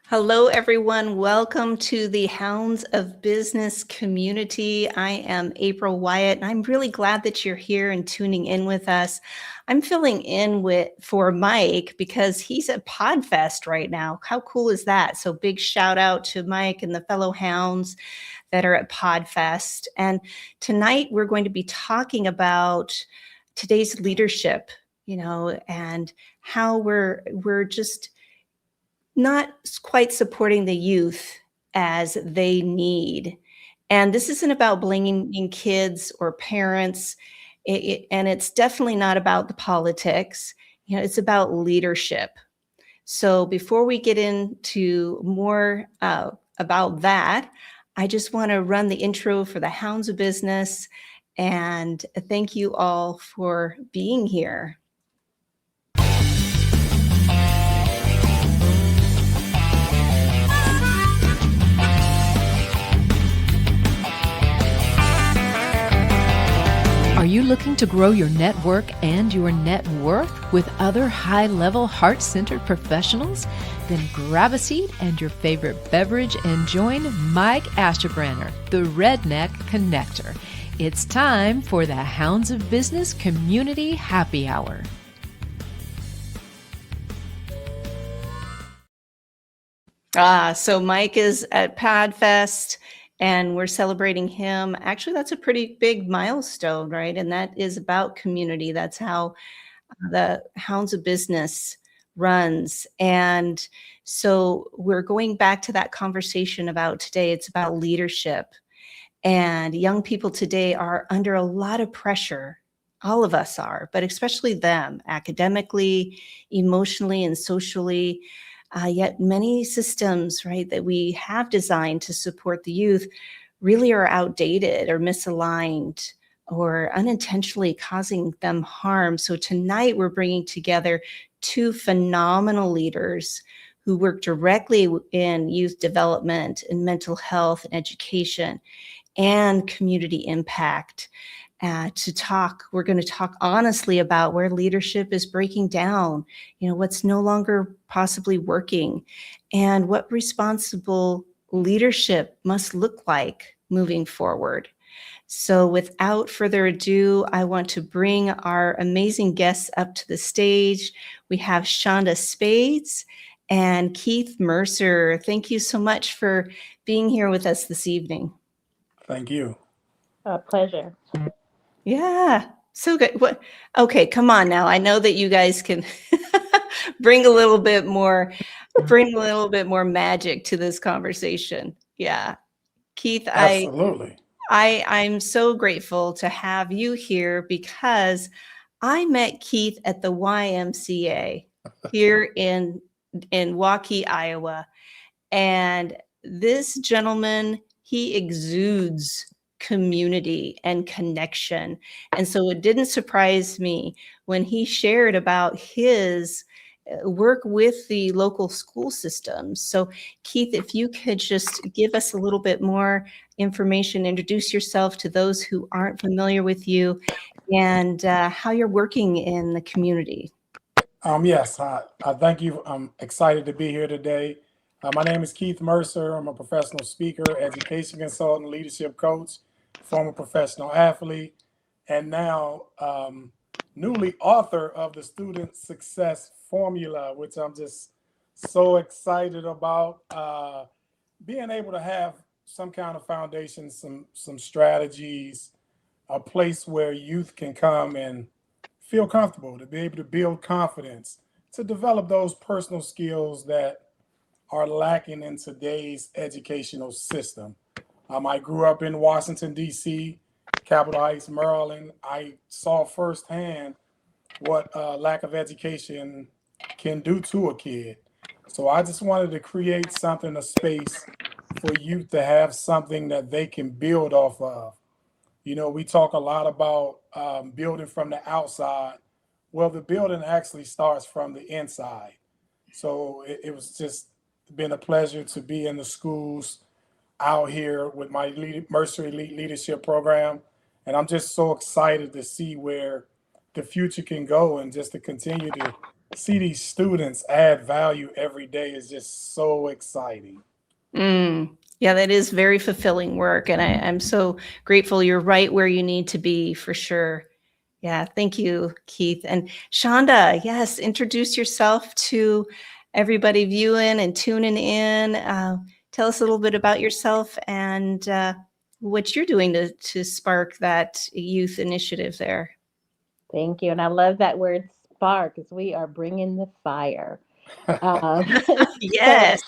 Hello, everyone. Welcome to the Hounds of Business community. I am April Wyatt, and I'm really glad that you're here and tuning in with us. I'm filling in for Mike because he's at PodFest right now. How cool is that? So big shout out to Mike and the fellow hounds that are at PodFest. And tonight we're going to be talking about today's leadership, and how we're just not quite supporting the youth as they need. And this isn't about blaming kids or parents, and it's definitely not about the politics. It's about leadership. So before we get into more about that, I just want to run the intro for the Hounds of Business and thank you all for being here. Are you looking to grow your network and your net worth with other high-level, heart-centered professionals? Then grab a seat and your favorite beverage and join Mike Asherbranner, the Redneck Connector. It's time for the Hounds of Business Community Happy Hour. So Mike is at PodFest and we're celebrating him. Actually, that's a pretty big milestone, right? And that is about community. That's how the Hounds of Business runs. And so we're going back to that conversation about today. It's about leadership. And young people today are under a lot of pressure. All of us are, but especially them, academically, emotionally, and socially. Yet many systems, right, that we have designed to support the youth really are outdated or misaligned or unintentionally causing them harm. So tonight we're bringing together two phenomenal leaders who work directly in youth development and mental health and education and community impact. We're going to talk honestly about where leadership is breaking down, what's no longer possibly working, and what responsible leadership must look like moving forward. So without further ado, I want to bring our amazing guests up to the stage. We have Shonda Spades and Keith Mercer. Thank you so much for being here with us this evening. Thank you. A pleasure. Yeah, so good. Okay, come on now. I know that you guys can bring a little bit more magic to this conversation. Yeah. Keith, Absolutely. I'm so grateful to have you here because I met Keith at the YMCA here in Waukee, Iowa. And this gentleman, he exudes community and connection. And so it didn't surprise me when he shared about his work with the local school systems. So Keith, if you could just give us a little bit more information, introduce yourself to those who aren't familiar with you and how you're working in the community. Yes, I thank you. I'm excited to be here today. My name is Keith Mercer. I'm a professional speaker, education consultant, leadership coach, former professional athlete, and now newly author of the Student Success Formula, which I'm just so excited about. Being able to have some kind of foundation, some strategies, a place where youth can come and feel comfortable, to be able to build confidence, to develop those personal skills that are lacking in today's educational system. I grew up in Washington, D.C., Capitol Heights, Maryland. I saw firsthand what lack of education can do to a kid. So I just wanted to create something, a space for youth to have something that they can build off of. We talk a lot about building from the outside. Well, the building actually starts from the inside. So it was just been a pleasure to be in the schools out here with my Mercer Elite Leadership Program. And I'm just so excited to see where the future can go and just to continue to see these students add value every day is just so exciting. Yeah, that is very fulfilling work. And I'm so grateful you're right where you need to be for sure. Yeah, thank you, Keith. And Shonda, yes, introduce yourself to everybody viewing and tuning in. Tell us a little bit about yourself and what you're doing to spark that youth initiative there. Thank you. And I love that word spark because we are bringing the fire. Um, so Yes.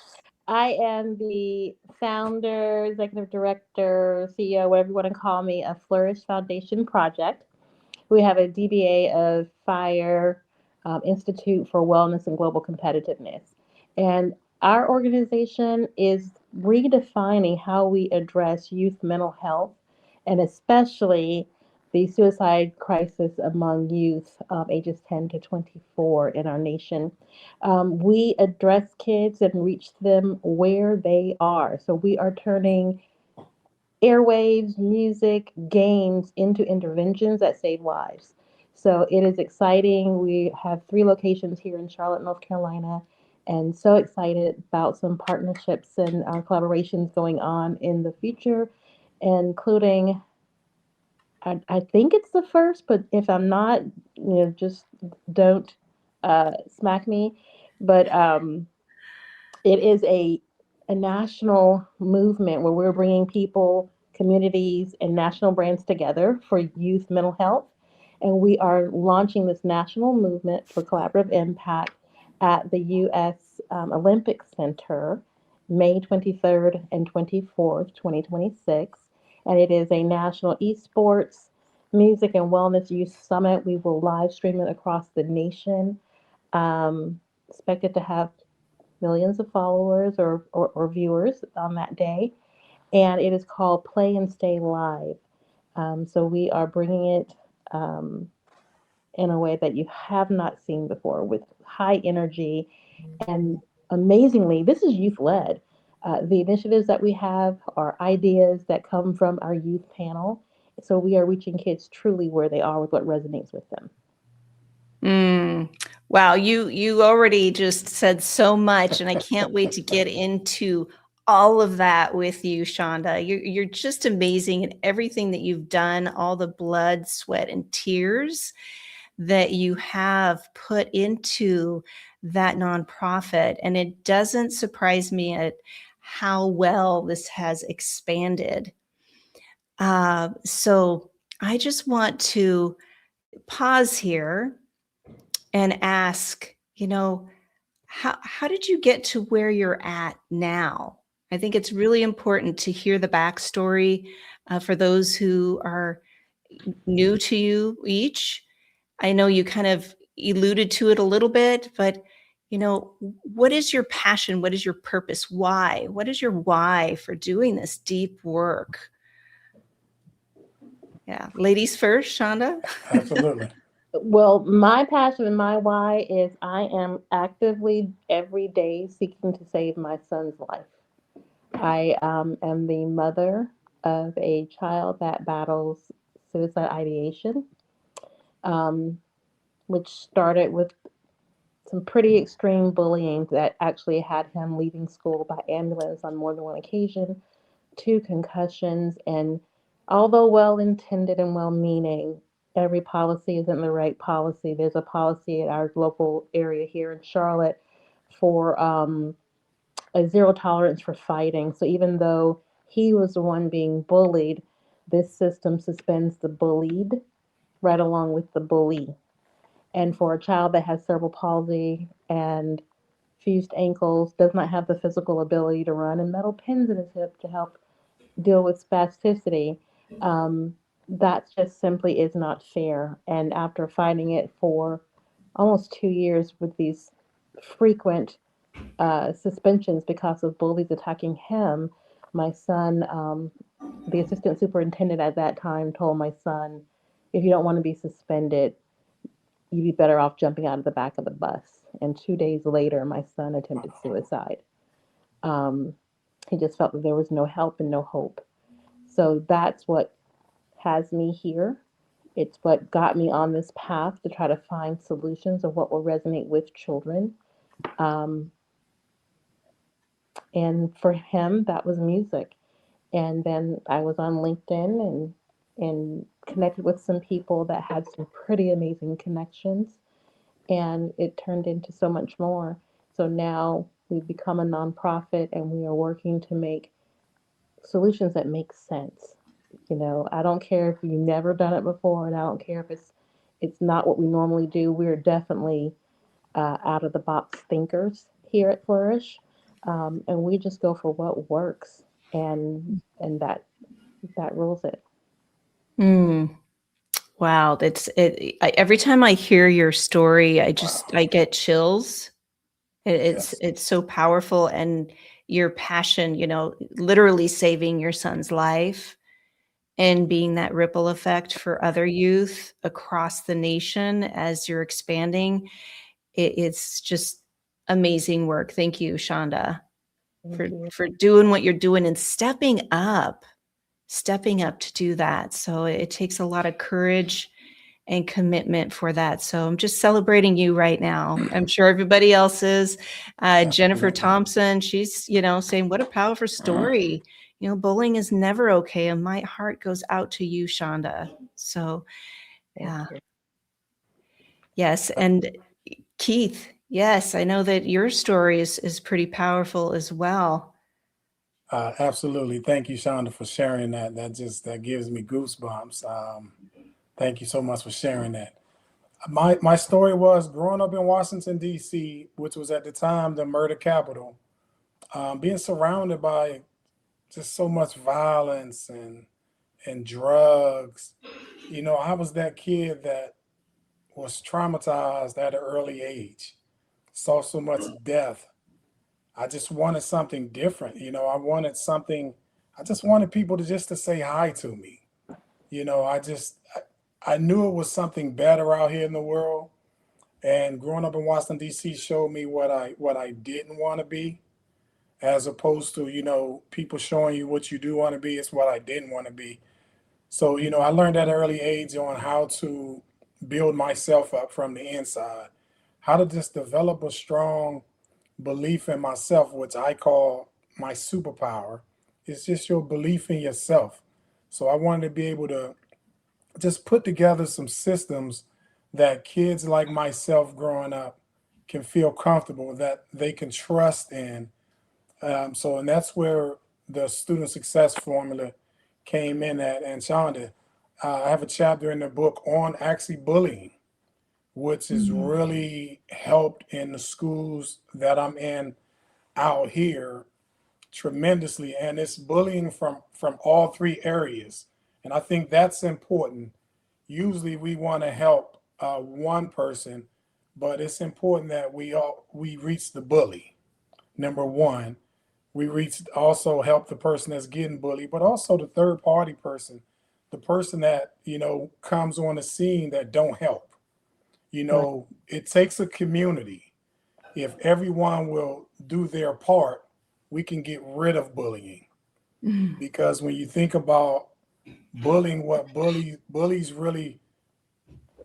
I am the founder, executive director, CEO, whatever you want to call me, of Flourish Foundation Project. We have a DBA of FIRE, Institute for Wellness and Global Competitiveness. And our organization is redefining how we address youth mental health and especially the suicide crisis among youth ages 10 to 24 in our nation. We address kids and reach them where they are. So we are turning airwaves, music, games into interventions that save lives. So it is exciting. We have 3 locations here in Charlotte, North Carolina, and so excited about some partnerships and collaborations going on in the future, including, I think it's the first, but if I'm not, just don't smack me. But it is a national movement where we're bringing people, communities, and national brands together for youth mental health. And we are launching this national movement for collaborative impact at the U.S. Olympic Center, May 23rd and 24th, 2026. And it is a national esports, music, and wellness youth summit. We will live stream it across the nation. Expected to have millions of followers or viewers on that day. And it is called Play and Stay Live. So we are bringing it um, in a way that you have not seen before with high energy. And amazingly, this is youth led. The initiatives that we have are ideas that come from our youth panel. So we are reaching kids truly where they are with what resonates with them. Wow, you already just said so much, and I can't wait to get into all of that with you, Shonda. You're just amazing at everything that you've done, all the blood, sweat, and tears that you have put into that nonprofit. And it doesn't surprise me at how well this has expanded. So I just want to pause here and ask, how did you get to where you're at now? I think it's really important to hear the backstory for those who are new to you each. I know you kind of alluded to it a little bit, but what is your passion? What is your purpose? Why? What is your why for doing this deep work? Yeah, ladies first, Shonda. Absolutely. Well, my passion and my why is I am actively every day seeking to save my son's life. I am the mother of a child that battles suicide ideation, um, which started with some pretty extreme bullying that actually had him leaving school by ambulance on more than one occasion, 2 concussions, and although well intended and well meaning, every policy isn't the right policy. There's a policy in our local area here in Charlotte for a zero tolerance for fighting. So even though he was the one being bullied, this system suspends the bullied right along with the bully. And for a child that has cerebral palsy and fused ankles, does not have the physical ability to run, and metal pins in his hip to help deal with spasticity, um, that just simply is not fair. And after fighting it for almost 2 years with these frequent suspensions because of bullies attacking him, my son, the assistant superintendent at that time, told my son, if you don't want to be suspended, you'd be better off jumping out of the back of the bus. And 2 days later, my son attempted suicide. Um, he just felt that there was no help and no hope. So that's what has me here. It's what got me on this path to try to find solutions of what will resonate with children. Um, and for him, that was music. And then I was on LinkedIn and connected with some people that had some pretty amazing connections, and it turned into so much more. So now we've become a nonprofit and we are working to make solutions that make sense. You know, I don't care if you've never done it before, and I don't care if it's not what we normally do. We're definitely out of the box thinkers here at Flourish, and we just go for what works, and that rules it. Mm. Wow, that's it. Every time I hear your story, Wow. I get chills. Yes. It's so powerful, and your passion, literally saving your son's life and being that ripple effect for other youth across the nation as you're expanding. It's just amazing work. Thank you, Shonda, Thank you. for doing what you're doing and stepping up to do that. So it takes a lot of courage and commitment for that. So I'm just celebrating you right now. I'm sure everybody else is. Jennifer Absolutely. Thompson, she's, saying, what a powerful story. Bullying is never okay. And my heart goes out to you, Shonda. So, Thank yeah. you. Yes. And Keith, yes, I know that your story is pretty powerful as well. Absolutely. Thank you, Shonda, for sharing that. That gives me goosebumps. Thank you so much for sharing that. My story was growing up in Washington, D.C., which was at the time the murder capital, being surrounded by just so much violence and drugs. I was that kid that was traumatized at an early age, saw so much death. I just wanted something different. I just wanted people to say hi to me. I knew it was something better out here in the world. And growing up in Washington, D.C. showed me what I didn't want to be, as opposed to, people showing you what you do want to be. It's what I didn't want to be. So, I learned at an early age on how to build myself up from the inside, how to just develop a strong belief in myself, which I call my superpower. It's just your belief in yourself. So I wanted to be able to just put together some systems that kids like myself growing up can feel comfortable, that they can trust in. And that's where the student success formula came in at. And Shonda, I have a chapter in the book on actually bullying, which has Mhm. really helped in the schools that I'm in out here tremendously. And it's bullying from all three areas. And I think that's important. Usually we want to help one person, but it's important that we reach the bully. Number one, we reach also help the person that's getting bullied, but also the third party person, the person that comes on the scene that don't help. Right. It takes a community. If everyone will do their part, we can get rid of bullying. Mm. Because when you think about bullying, what bullies really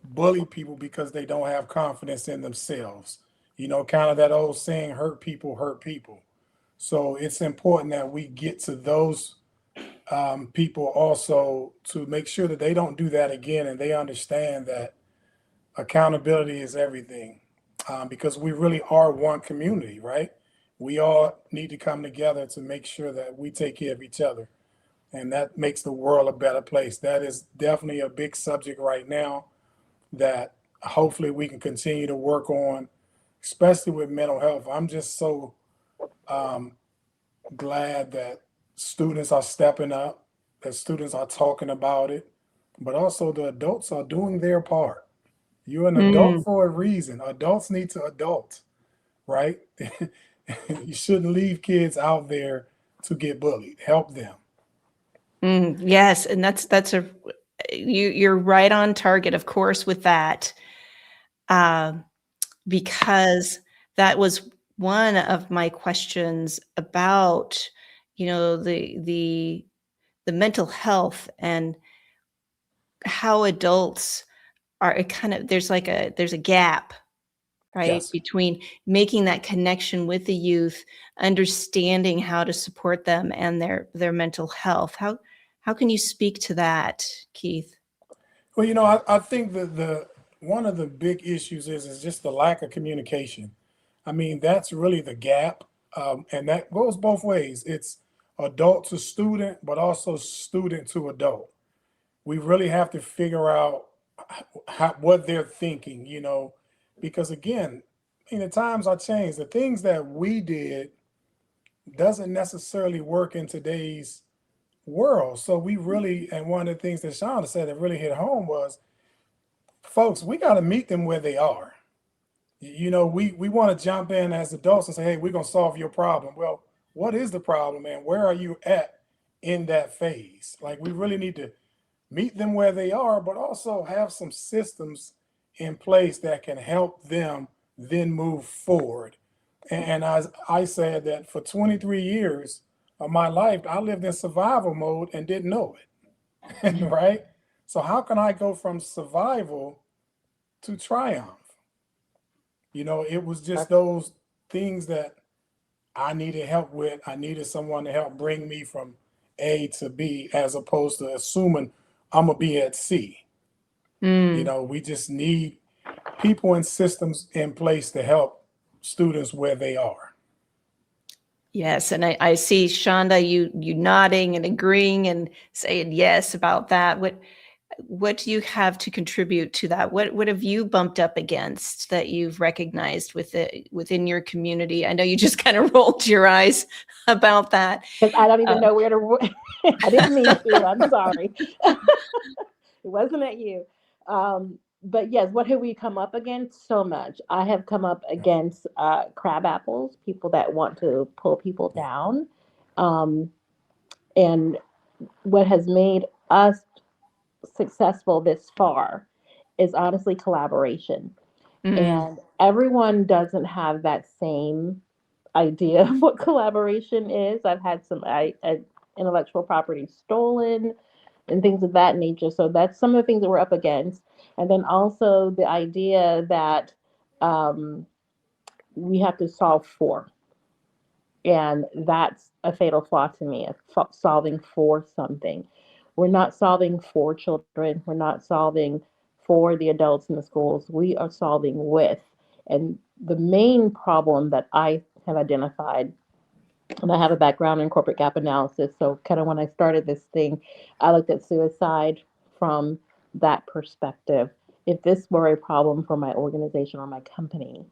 bully people because they don't have confidence in themselves. Kind of that old saying, hurt people hurt people. So it's important that we get to those people also to make sure that they don't do that again, and they understand that accountability is everything, because we really are one community, right? We all need to come together to make sure that we take care of each other, and that makes the world a better place. That is definitely a big subject right now that hopefully we can continue to work on, especially with mental health. I'm just so um, glad that students are stepping up, that students are talking about it, but also the adults are doing their part. You're an adult Mm. for a reason. Adults need to adult, right? You shouldn't leave kids out there to get bullied. Help them. Yes, and that's you're right on target, of course, with that, um, because that was one of my questions about, the mental health and how adults are kind of there's a gap, right, Yes. between making that connection with the youth, understanding how to support them and their mental health. How can you speak to that, Keith? Well, I think that the one of the big issues is just the lack of communication. I mean, that's really the gap, and that goes both ways. It's adult to student, but also student to adult. We really have to figure out what they're thinking, because again, the times are changed. The things that we did doesn't necessarily work in today's world. So we really, and one of the things that Shonda said that really hit home was, folks, we got to meet them where they are. We want to jump in as adults and say, hey, we're going to solve your problem. Well, what is the problem and where are you at in that phase? Like, we really need to meet them where they are, but also have some systems in place that can help them then move forward. And as I said that for 23 years of my life, I lived in survival mode and didn't know it, right? So how can I go from survival to triumph? It was just those things that I needed help with. I needed someone to help bring me from A to B as opposed to assuming I'm going to be at C. Mm. We just need people and systems in place to help students where they are. Yes, and I see Shonda, you nodding and agreeing and saying yes about that. What do you have to contribute to that? What have you bumped up against that you've recognized within your community? I know you just kind of rolled your eyes about that. Because I don't even Um, know where to. I didn't mean to. I'm sorry. It wasn't at you. But yes, what have we come up against? So much. I have come up Yeah. against crab apples, people that want to pull people Yeah. down. Um, and what has made us successful this far is honestly collaboration. mm, And everyone doesn't have that same idea of what collaboration is. I've had intellectual property stolen and things of that nature. So that's some of the things that we're up against. And then also the idea that um, we have to solve for. And that's a fatal flaw to me, of solving for something. We're not solving for children. We're not solving for the adults in the schools. We are solving with. And the main problem that I have identified, and I have a background in corporate gap analysis. So, kind of when I started this thing, I looked at suicide from that perspective. If this were a problem for my organization or my company,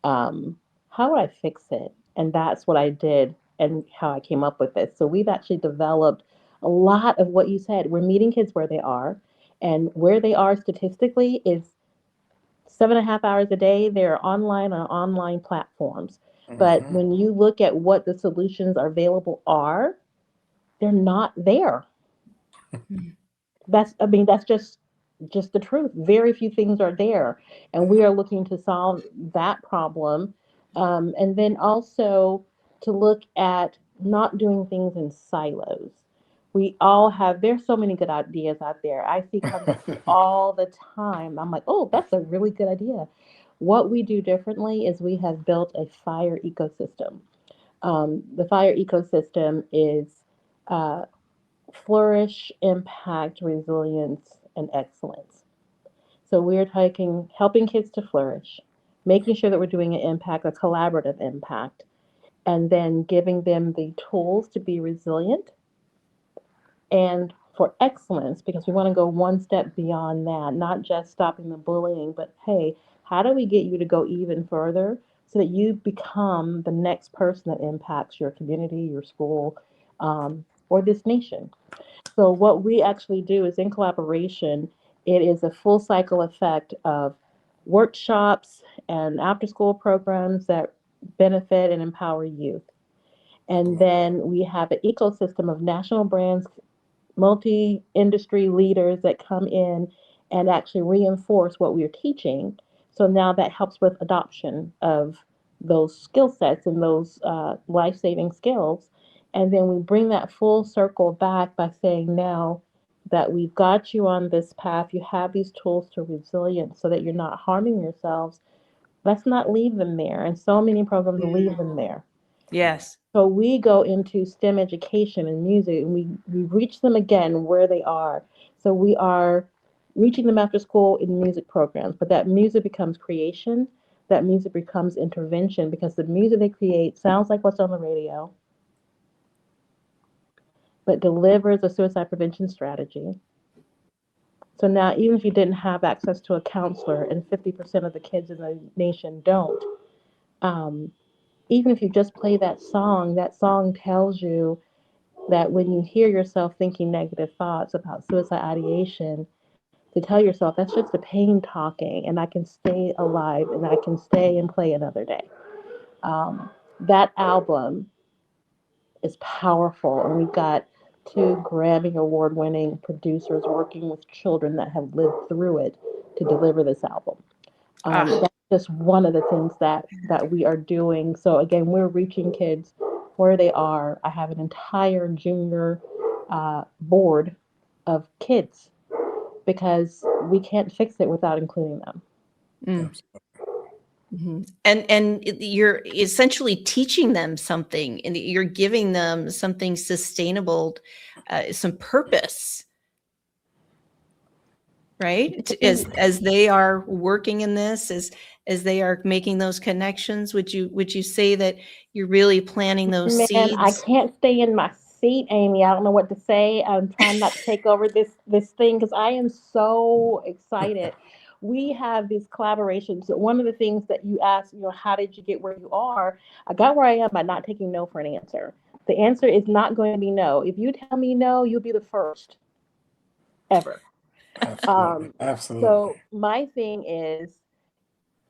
um, how would I fix it? And that's what I did and how I came up with this. So, we've actually developed a lot of what you said. We're meeting kids where they are, and where they are statistically is 7.5 hours a day. They're online on online platforms. But Hmm. when you look at what the solutions are available are, they're not there. mm. That's just the truth. Very few things are there, and we are looking to solve that problem. And then also to look at not doing things in silos. We all have, there's so many good ideas out there. I see companies all the time. I'm like, oh, that's a really good idea. What we do differently is we have built a fire ecosystem. The fire ecosystem is uh, flourish, impact, resilience, and excellence. So we're taking helping kids to flourish, making sure that we're doing an impact, a collaborative impact, and then giving them the tools to be resilient and for excellence, because we want to go one step beyond that, not just stopping the bullying, but hey, how do we get you to go even further so that you become the next person that impacts your community, your school, or this nation? So what we actually do is in collaboration, it is a full cycle effect of workshops and after school programs that benefit and empower youth. And then we have an ecosystem of national brands, multi industry leaders that come in and actually reinforce what we're teaching. So now that helps with adoption of those skill sets and those life saving skills. And then we bring that full circle back by saying, now that we've got you on this path. You have these tools to resilience so that you're not harming yourselves. Let's not leave them there. And so many programs leave them there. Yes. So we go into STEM education and music, and we reach them again where they are. So we are reaching them after school in music programs, but that music becomes creation. That music becomes intervention because the music they create sounds like what's on the radio, but delivers a suicide prevention strategy. So now, even if you didn't have access to a counselor, and 50% of the kids in the nation don't, um, even if you just play that song tells you that when you hear yourself thinking negative thoughts about suicide ideation, to tell yourself that's just the pain talking, and I can stay alive and I can stay and play another day. Um, that album is powerful, and we've got two Grammy Award winning producers working with children that have lived through it to deliver this album. Ah, That's just one of the things that we are doing. So again, we're reaching kids where they are. I have an entire junior board of kids because we can't fix it without including them. And you're essentially teaching them something, and you're giving them something sustainable, some purpose, right? As they are working in this, as they are making those connections, would you say that you're really planting those Man, I seeds? can't stay in my seat, Amy. I don't know what to say. I'm trying not to take over this thing because I am so excited. We have these collaborations. One of the things that you asked, how did you get where you are? I got where I am by not taking no for an answer. The answer is not going to be no. If you tell me no, you'll be the first ever. Absolutely. Absolutely. So my thing is,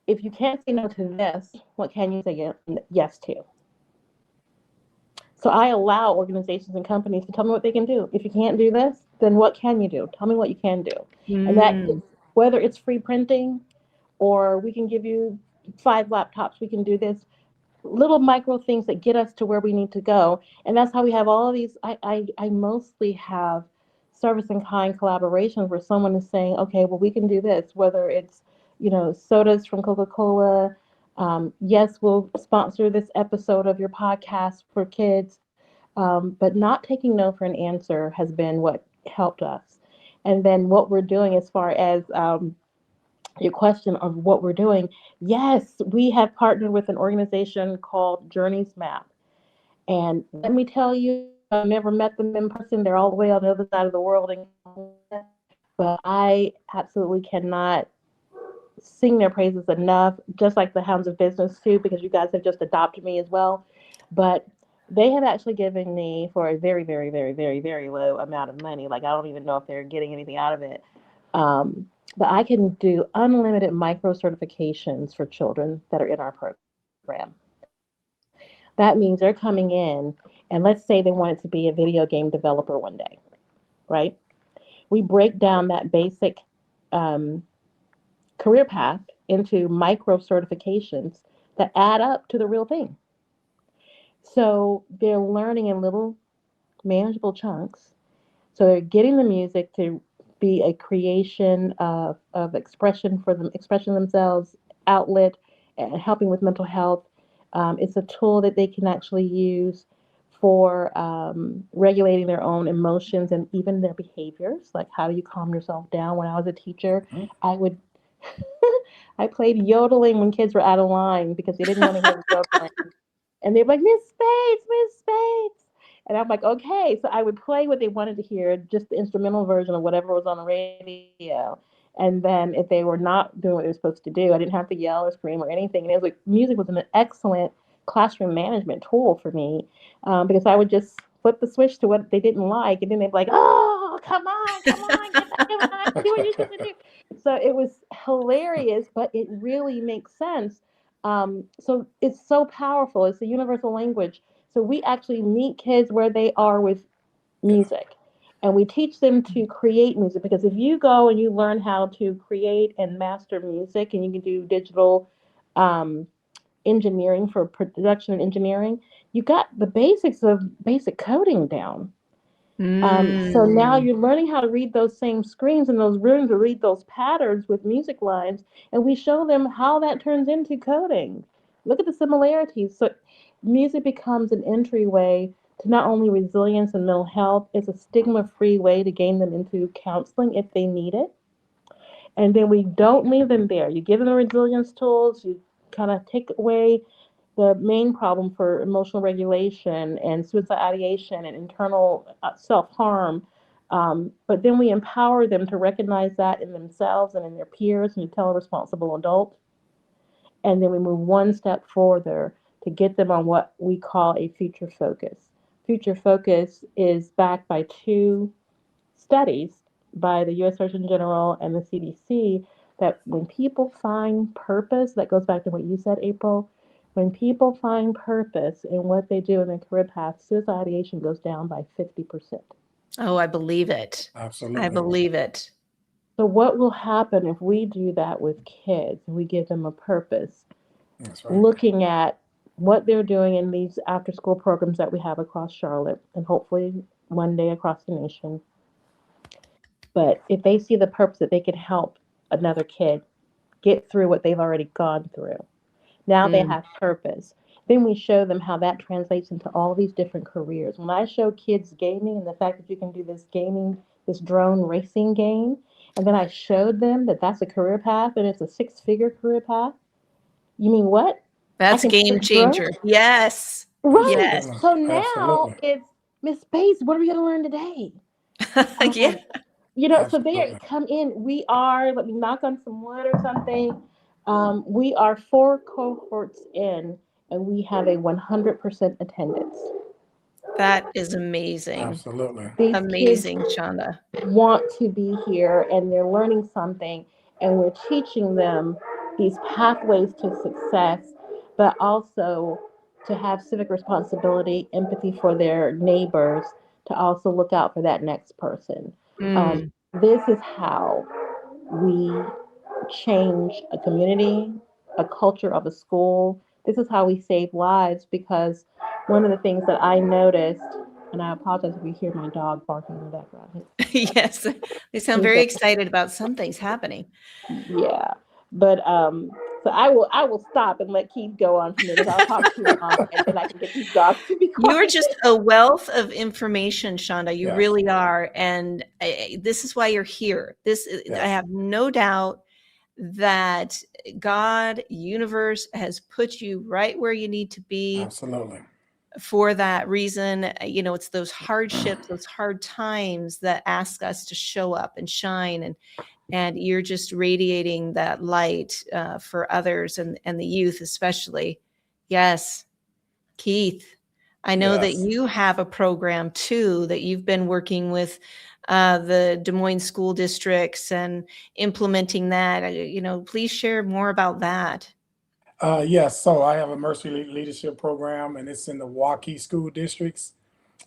if you can't say no to this, what can you say yes to? So I allow organizations and companies to tell me what they can do. If you can't do this, then what can you do? Tell me what you can do. And that is, Mm, whether it's free printing or we can give you 5 laptops, we can do this. Little micro things that get us to where we need to go. And that's how we have all of these. I mostly have service and kind collaborations where someone is saying, okay, well, we can do this, whether it's, sodas from Coca-Cola. Yes, we'll sponsor this episode of your podcast for kids. But not taking no for an answer has been what helped us. And then what we're doing as far as your question of what we're doing, yes, we have partnered with an organization called Journeys Map. And let me tell you, I've never met them in person. They're all the way on the other side of the world. But I absolutely cannot sing their praises enough, just like the Hounds of Business too, because you guys have just adopted me as well. But they have actually given me for a very, very, very, very, very low amount of money. Like I don't even know if they're getting anything out of it. But I can do unlimited micro certifications for children that are in our program. That means they're coming in, and let's say they wanted to be a video game developer one day, right? We break down that basic um, career path into micro certifications that add up to the real thing. So they're learning in little manageable chunks. So they're getting the music to be a creation of expression for them, expression themselves, outlet, and helping with mental health. It's a tool that they can actually use for regulating their own emotions and even their behaviors. Like, how do you calm yourself down? When I was a teacher, I would I played yodeling when kids were out of line because they didn't want to hear the yodeling. And they'd be like, Miss Spades, Miss Spades. And I'm like, okay. So I would play what they wanted to hear, just the instrumental version of whatever was on the radio. And then if they were not doing what they were supposed to do, I didn't have to yell or scream or anything. And it was like, music was an excellent classroom management tool for me because I would just flip the switch to what they didn't like. And then they'd be like, oh, come on, get back in line, do what you're supposed to do. So it was hilarious, but it really makes sense. So it's so powerful. It's a universal language. So we actually meet kids where they are with music. And we teach them to create music because if you go and you learn how to create and master music and you can do digital um, engineering for production and engineering, you got the basics of basic coding down. So now Mm. you're learning how to read those same screens and those rooms to read those patterns with music lines, and we show them how that turns into coding. Look at the similarities. So music becomes an entryway to not only resilience and mental health, it's a stigma-free way to gain them into counseling if they need it. And then we don't leave them there. You give them the resilience tools, you kind of take away the main problem for emotional regulation and suicide ideation and internal self harm. But then we empower them to recognize that in themselves and in their peers and to tell a responsible adult. And then we move one step further to get them on what we call a future focus. Future focus is backed by two studies by the US Surgeon General and the CDC that when people find purpose, that goes back to what you said, April, when people find purpose in what they do in their career path, suicide ideation goes down by 50%. Oh, I believe it. I Absolutely. believe it. So, what will happen if we do that with kids and we give them a purpose? That's right. Looking at what they're doing in these after school programs that we have across Charlotte and hopefully one day across the nation. But if they see the purpose that they can help another kid get through what they've already gone through, now they Mm. have purpose. Then we show them how that translates into all these different careers. When I show kids gaming and the fact that you can do this gaming, this drone racing game, and then I showed them that that's a career path and it's a six-figure career path, you mean what? I That's a can game fix drones? changer. Yes. Right. Yes. Absolutely. So now Absolutely. it's Miss Space, what are we going to learn today? Yeah. Um, so there, Absolutely. come in. We are, let me knock on some wood or something. We are four cohorts in, and we have a 100% attendance. That is amazing. Absolutely. These kids Amazing, Shonda. want to be here, and they're learning something, and we're teaching them these pathways to success, but also to have civic responsibility, empathy for their neighbors, to also look out for that next person. Mm. This is how we change a community, a culture of a school. This is how we save lives because one of the things that I noticed, and I apologize if you hear my dog barking in the background. Yes. They sound He's very a, excited about something's happening. yeah, but so I will stop and let Keith go on from there because I'll talk too long and then I can get these dogs to be You are quiet. just a wealth of information, Shonda. You Yes. really are. And this is why you're here. I Yes. have no doubt that God, universe has put you right where you need to be Absolutely. for that reason. It's those hardships, those hard times that ask us to show up and shine, and you're just radiating that light for others and the youth especially. Yes, Keith, I know that Yes. you have a program too that you've been working with the Des Moines school districts and implementing that. Please share more about that. Yes. So I have a Mercy Leadership Program, and it's in the Waukee school districts.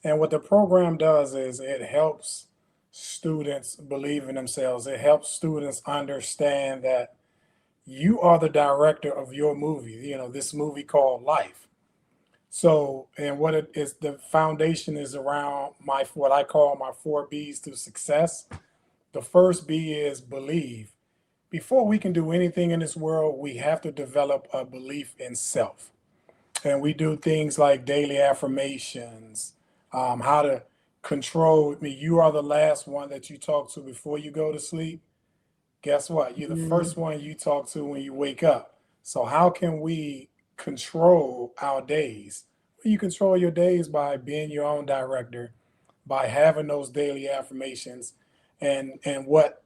And what the program does is it helps students believe in themselves. It helps students understand that you are the director of your movie, this movie called life. So, and what it is, the foundation is around what I call my 4 B's to success. The first B is believe. Before we can do anything in this world, we have to develop a belief in self. And we do things like daily affirmations, how to control. I mean, you are the last one that you talk to before you go to sleep. Guess what? You're the Mm. first one you talk to when you wake up. So how can we control our days? Well, you control your days by being your own director, by having those daily affirmations. And what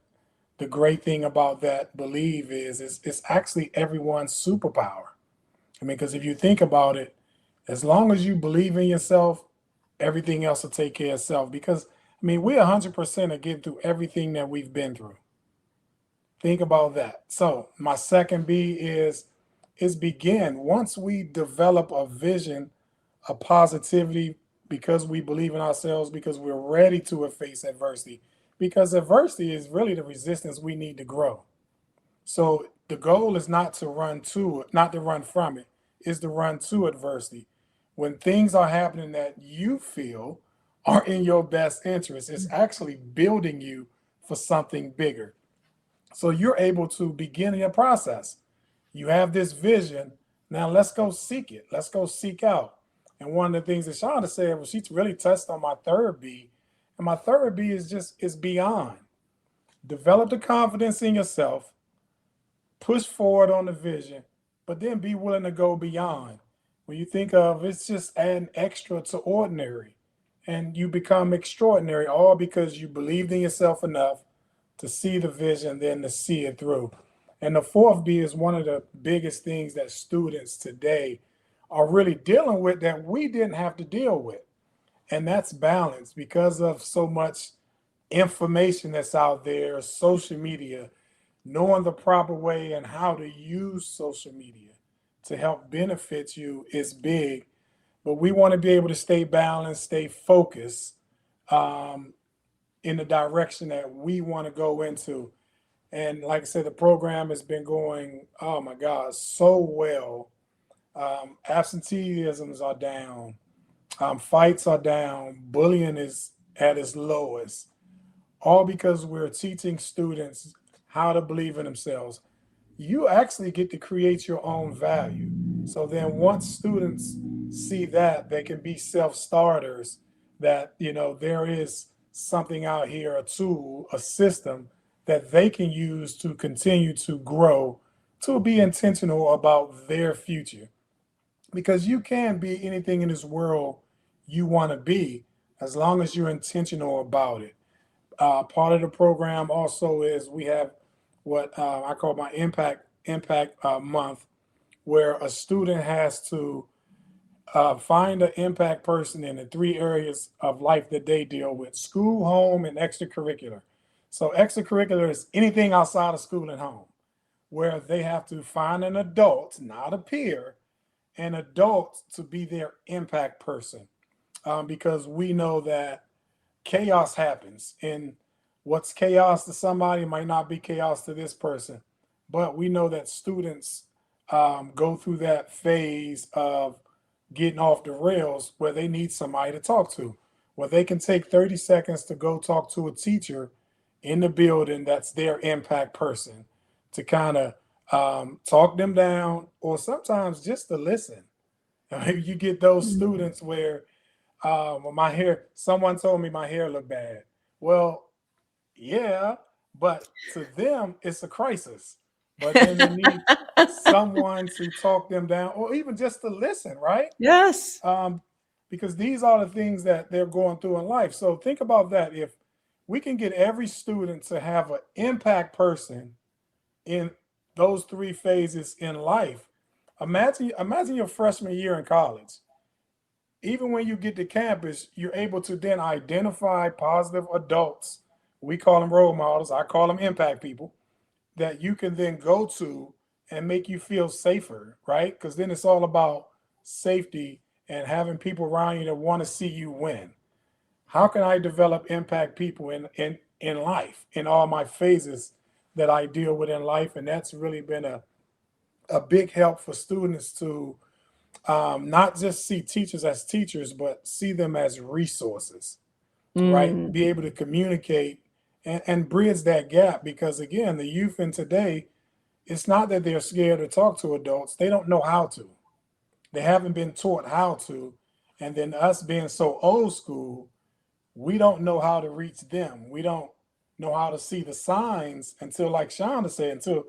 the great thing about that believe is it's actually everyone's superpower. I mean, because if you think about it, as long as you believe in yourself, everything else will take care of itself. Because I mean, we 100% are getting through everything that we've been through. Think about that. So my second B is begin. Once we develop a vision, a positivity, because we believe in ourselves, because we're ready to face adversity. Because adversity is really the resistance we need to grow. So the goal is not to run to it, not to run from it, is to run to adversity. When things are happening that you feel aren't in your best interest. It's actually building you for something bigger. So you're able to begin your process. You have this vision. Now let's go seek it. Let's go seek out. And one of the things that Shonda said was she really touched on my third B. And my third B is beyond. Develop the confidence in yourself, push forward on the vision, but then be willing to go beyond. When you think of it's just adding extra to ordinary and you become extraordinary, all because you believed in yourself enough to see the vision, then to see it through. And the fourth B is one of the biggest things that students today are really dealing with that we didn't have to deal with. And that's balance because of so much information that's out there, social media, knowing the proper way and how to use social media to help benefit you is big. But we want to be able to stay balanced, stay focused in the direction that we want to go into. And like I said, the program has been going, oh my God, so well. Absenteeisms are down, fights are down, bullying is at its lowest, all because we're teaching students how to believe in themselves. You actually get to create your own value. So then once students see that, they can be self-starters, that, there is something out here, a tool, a system that they can use to continue to grow, to be intentional about their future. Because you can be anything in this world you want to be as long as you're intentional about it. Part of the program also is we have what I call my impact month, where a student has to find an impact person in the three areas of life that they deal with: school, home, and extracurricular. So extracurricular is anything outside of school and home, where they have to find an adult, not a peer, an adult to be their impact person, because we know that chaos happens, and what's chaos to somebody might not be chaos to this person. But we know that students go through that phase of getting off the rails where they need somebody to talk to, where they can take 30 seconds to go talk to a teacher in the building that's their impact person, to kind of talk them down, or sometimes just to listen. You get those students where my hair, someone told me my hair looked bad. Well, yeah, but to them, it's a crisis. But then they need someone to talk them down, or even just to listen, right? Yes. Because these are the things that they're going through in life. So think about that. If we can get every student to have an impact person in those three phases in life, imagine your freshman year in college. Even when you get to campus, you're able to then identify positive adults. We call them role models. I call them impact people, that you can then go to and make you feel safer, right? Because then it's all about safety and having people around you that want to see you win. How can I develop impact people in life, in all my phases that I deal with in life? And that's really been a big help for students to not just see teachers as teachers, but see them as resources, right? Mm. Be able to communicate and bridge that gap. Because again, the youth in today, it's not that they're scared to talk to adults. They don't know how to. They haven't been taught how to. And then us being so old school, we don't know how to reach them. We don't know how to see the signs until, like Shonda said, until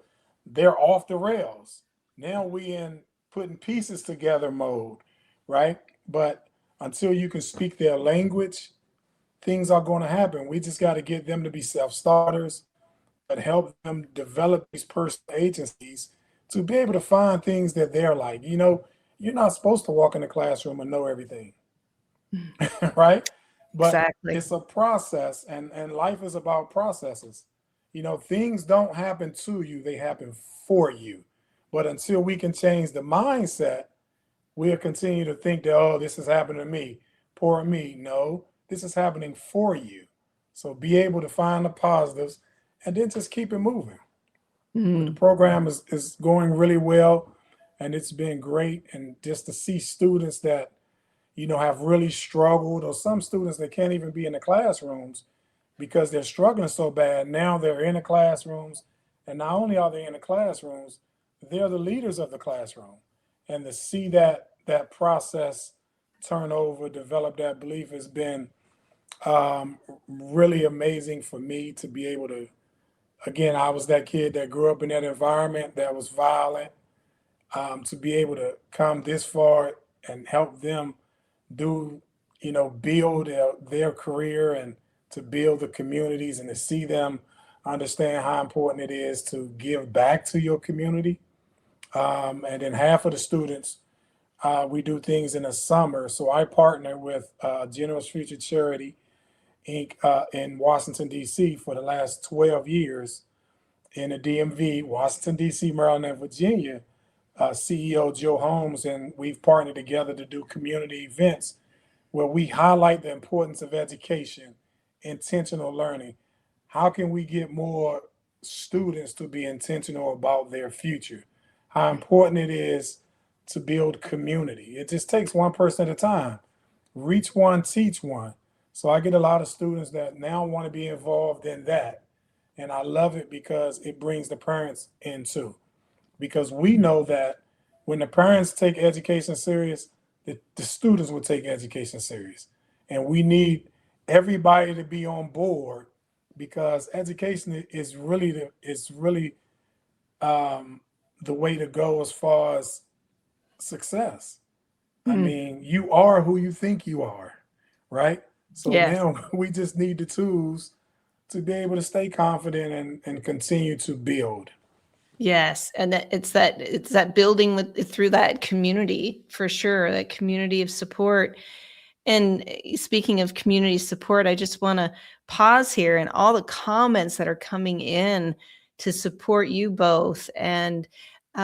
they're off the rails. Now we in putting pieces together mode, right? But until you can speak their language, things are going to happen. We just got to get them to be self-starters, but help them develop these personal agencies to be able to find things that they're like. You're not supposed to walk in the classroom and know everything, right? But Exactly. it's a process, and life is about processes. Things don't happen to you, they happen for you. But until we can change the mindset, we'll continue to think that, oh, this is happening to me, poor me. No, this is happening for you. So be able to find the positives and then just keep it moving. But the Mm. program is going really well, and it's been great. And just to see students that have really struggled, or some students that can't even be in the classrooms because they're struggling so bad. Now they're in the classrooms, and not only are they in the classrooms, they're the leaders of the classroom. And to see that process turn over, develop that belief has been really amazing for me to be able to. Again, I was that kid that grew up in that environment that was violent. To be able to come this far and help them do, build their career, and to build the communities, and to see them understand how important it is to give back to your community. And then half of the students, we do things in the summer. So I partner with Generous Future Charity Inc. In Washington, D.C. for the last 12 years in the DMV, Washington, D.C., Maryland, and Virginia. CEO Joe Holmes, and we've partnered together to do community events where we highlight the importance of education, intentional learning. How can we get more students to be intentional about their future? How important it is to build community. It just takes one person at a time. Reach one, teach one. So I get a lot of students that now want to be involved in that. And I love it because it brings the parents in too. Because we know that when the parents take education serious, the students will take education serious. And we need everybody to be on board, because education is really the way to go as far as success. I Mm, mean, you are who you think you are, right? So yes. now we just need the tools to be able to stay confident and continue to build. Yes, and it's that building with through that community for sure, that community of support. And speaking of community support, I just want to pause here and all the comments that are coming in to support you both. And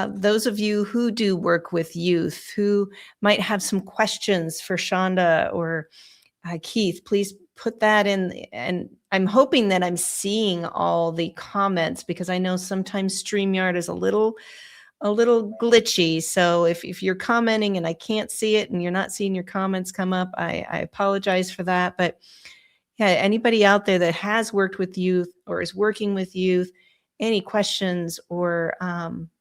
those of you who do work with youth, who might have some questions for Shonda or Keith, please put that in. And I'm hoping that I'm seeing all the comments, because I know sometimes StreamYard is a little glitchy. So if you're commenting and I can't see it and you're not seeing your comments come up, I apologize for that. But yeah, anybody out there that has worked with youth or is working with youth, any questions or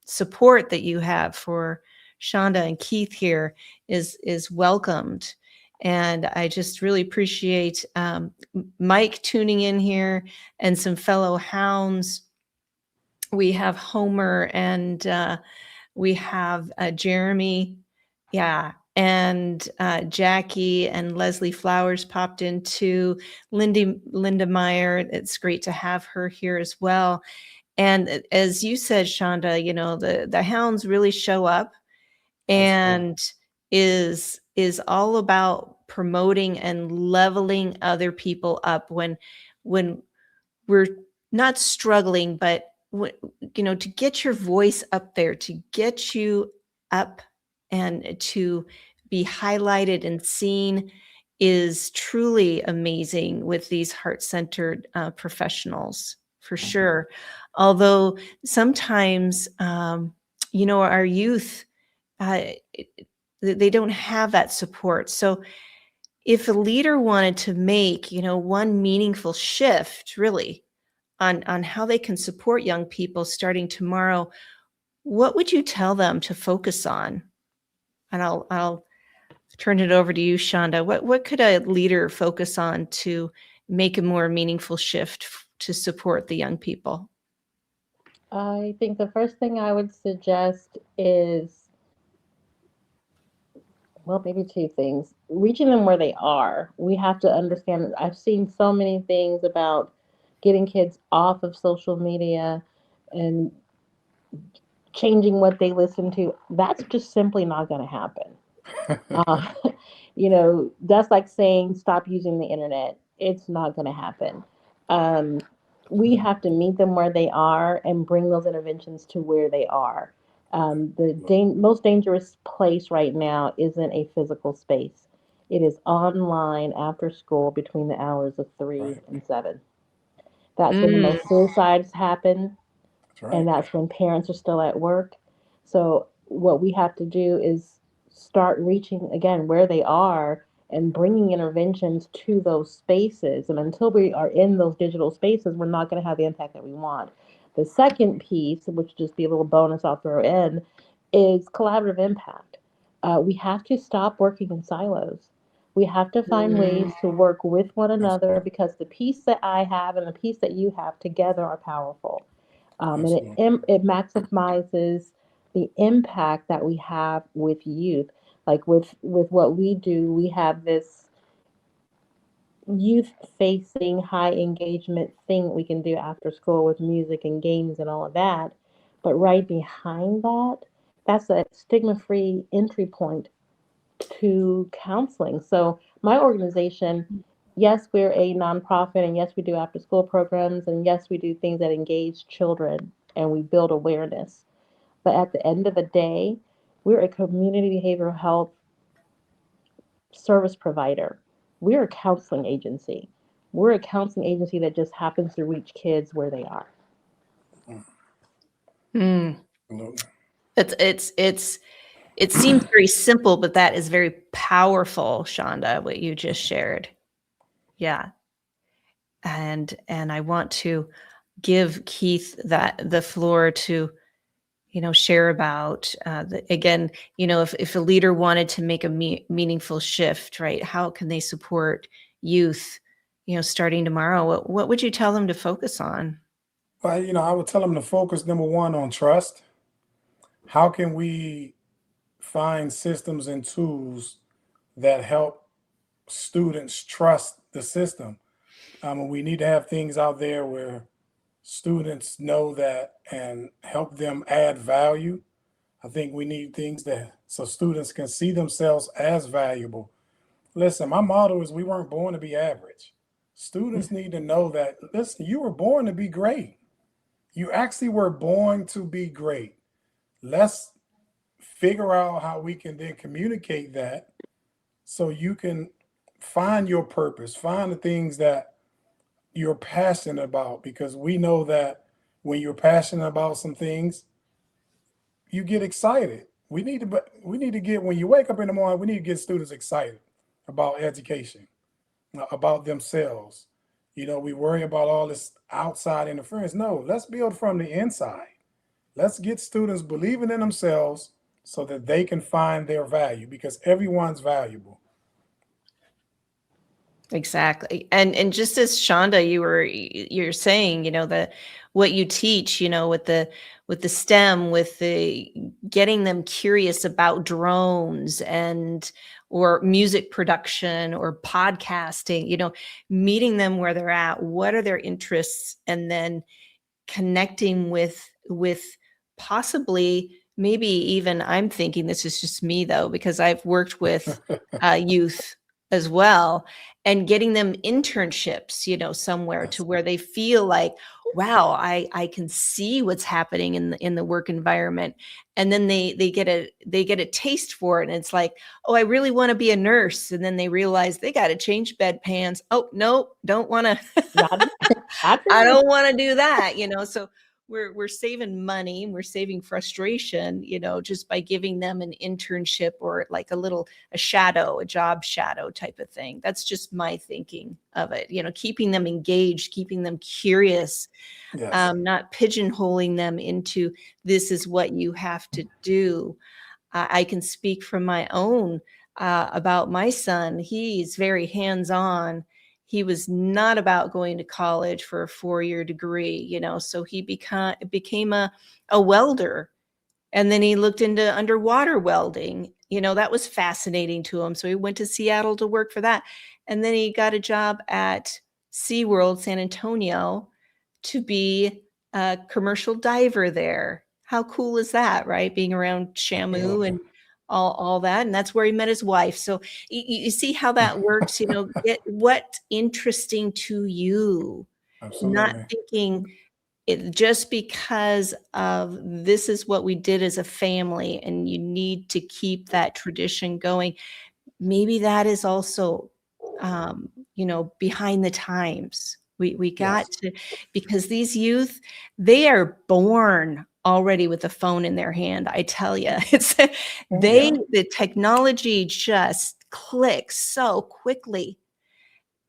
support that you have for Shonda and Keith here is welcomed. And I just really appreciate Mike tuning in here and some fellow hounds. We have Homer and we have Jeremy, yeah, and Jackie and Leslie Flowers popped in too. Linda Meyer, it's great to have her here as well. And as you said, Shonda, the hounds really show up That's true. and is all about promoting and leveling other people up when we're not struggling, but to get your voice up there, to get you up and to be highlighted and seen is truly amazing with these heart-centered professionals, for sure. Although sometimes, our youth, uh, they don't have that support. So if a leader wanted to make, one meaningful shift, really, on how they can support young people starting tomorrow, what would you tell them to focus on? And I'll turn it over to you, Shonda. What could a leader focus on to make a more meaningful shift to support the young people? I think the first thing I would suggest is, well, maybe two things. Reaching them where they are. We have to understand. I've seen so many things about getting kids off of social media and changing what they listen to. That's just simply not going to happen. Uh, that's like saying stop using the internet. It's not going to happen. Um, we have to meet them where they are and bring those interventions to where they are. The most dangerous place right now isn't a physical space. It is online after school between the hours of three Right. and seven. That's when the Mm, most suicides happen, That's right. and that's when parents are still at work. So what we have to do is start reaching again where they are and bringing interventions to those spaces. And until we are in those digital spaces, we're not going to have the impact that we want. The second piece, which just be a little bonus I'll throw in, is collaborative impact. We have to stop working in silos. We have to find ways to work with one another, because the piece that I have and the piece that you have together are powerful. And it maximizes the impact that we have with youth. Like with what we do, we have this youth facing high engagement thing we can do after school with music and games and all of that. But right behind that, that's a stigma free entry point to counseling. So my organization, yes, we're a nonprofit, and yes, we do after school programs, and yes, we do things that engage children and we build awareness. But at the end of the day, we're a community behavioral health service provider. We're a counseling agency. We're a counseling agency that just happens to reach kids where they are. It seems very simple, but that is very powerful, Shonda, what you just shared. Yeah. And I want to give Keith the floor to, share about, again, if a leader wanted to make a meaningful shift, right? How can they support youth, starting tomorrow? What would you tell them to focus on? Well, I would tell them to focus, number one, on trust. How can we find systems and tools that help students trust the system? We need to have things out there where students know that and help them add value. I think we need things so students can see themselves as valuable. Listen, my motto is we weren't born to be average. Students need to know that, listen, you were born to be great. You actually were born to be great. Let's figure out how we can then communicate that so you can find your purpose, find the things that you're passionate about, because we know that when you're passionate about some things, you get excited. We need to get, when you wake up in the morning, we need to get students excited about education, about themselves. We worry about all this outside interference. No, let's build from the inside. Let's get students believing in themselves so that they can find their value, because everyone's valuable. Exactly. And just as Shonda, you're saying, that what you teach, with the STEM, with the getting them curious about drones or music production or podcasting, meeting them where they're at, what are their interests, and then connecting with possibly, maybe even, I'm thinking this is just me though, because I've worked with youth as well, and getting them internships, somewhere to where they feel like, wow, I can see what's happening in the work environment. And then they get a taste for it. And it's like, oh, I really want to be a nurse. And then they realize they got to change bedpans. Oh, no, don't want to. I don't want to do that, so we're saving money, we're saving frustration, just by giving them an internship or like a job shadow type of thing. That's just my thinking of it, keeping them engaged, keeping them curious, Yes. Not pigeonholing them into this is what you have to do. I can speak from my own about my son. He's very hands-on. He was not about going to college for a 4-year degree, so he became a welder. And then he looked into underwater welding. That was fascinating to him. So he went to Seattle to work for that. And then he got a job at SeaWorld San Antonio to be a commercial diver there. How cool is that, right? Being around Shamu and all that. And that's where he met his wife. So you see how that works, get what interesting to you. Absolutely. Not thinking it just because of this is what we did as a family and you need to keep that tradition going. Maybe that is also, behind the times. We got to, because these youth, they are born already with the phone in their hand. I tell you, it's Yeah. the technology just clicks so quickly.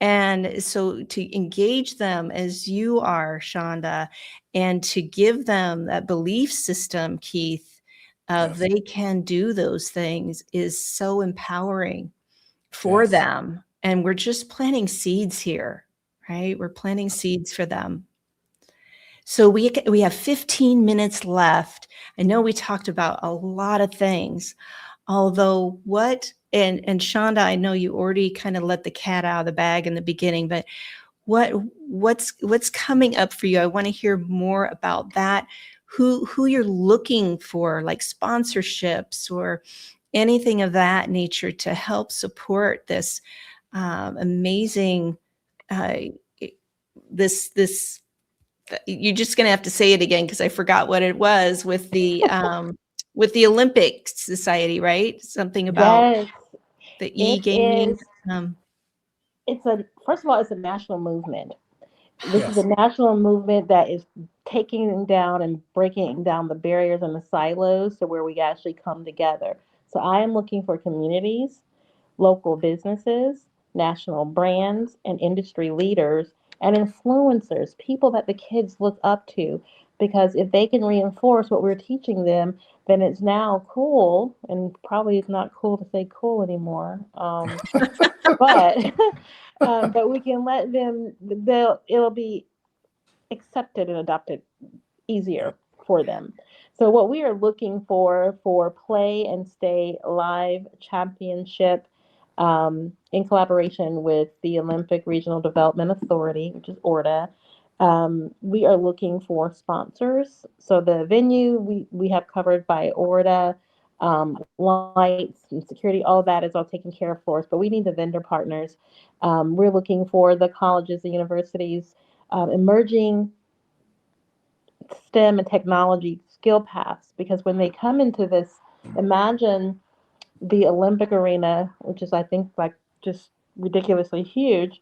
And so to engage them as you are, Shonda, and to give them that belief system, Keith, of Yes. they can do those things is so empowering for Yes. them. And we're just planting seeds here, right? We're planting seeds for them. So we have 15 minutes left. I know we talked about a lot of things, although and Shonda, I know you already kind of let the cat out of the bag in the beginning, but what's coming up for you? I want to hear more about that. Who you're looking for, like sponsorships or anything of that nature to help support this amazing uh, this you're just going to have to say it again because I forgot what it was with the Olympic Society, right? Something about Yes, the it e-gaming. is. Um, It's a first of all, it's a national movement. This is a Yes. national movement that is taking down and breaking down the barriers and the silos to where we actually come together. So I am looking for communities, local businesses, national brands, and industry leaders and influencers, people that the kids look up to. Because if they can reinforce what we're teaching them, then it's now cool, and probably it's not cool to say cool anymore. But but we can let them. It'll be accepted and adopted Yeah. easier for them. So what we are looking for Play and Stay Live Championship in collaboration with the Olympic Regional Development Authority, which is ORDA. We are looking for sponsors. So the venue we have covered by ORDA, lights and security, all that is all taken care of for us. But we need the vendor partners. We're looking for the colleges, the universities, emerging STEM and technology skill paths, because when they come into this, imagine the Olympic arena, which is, I think, like just ridiculously huge.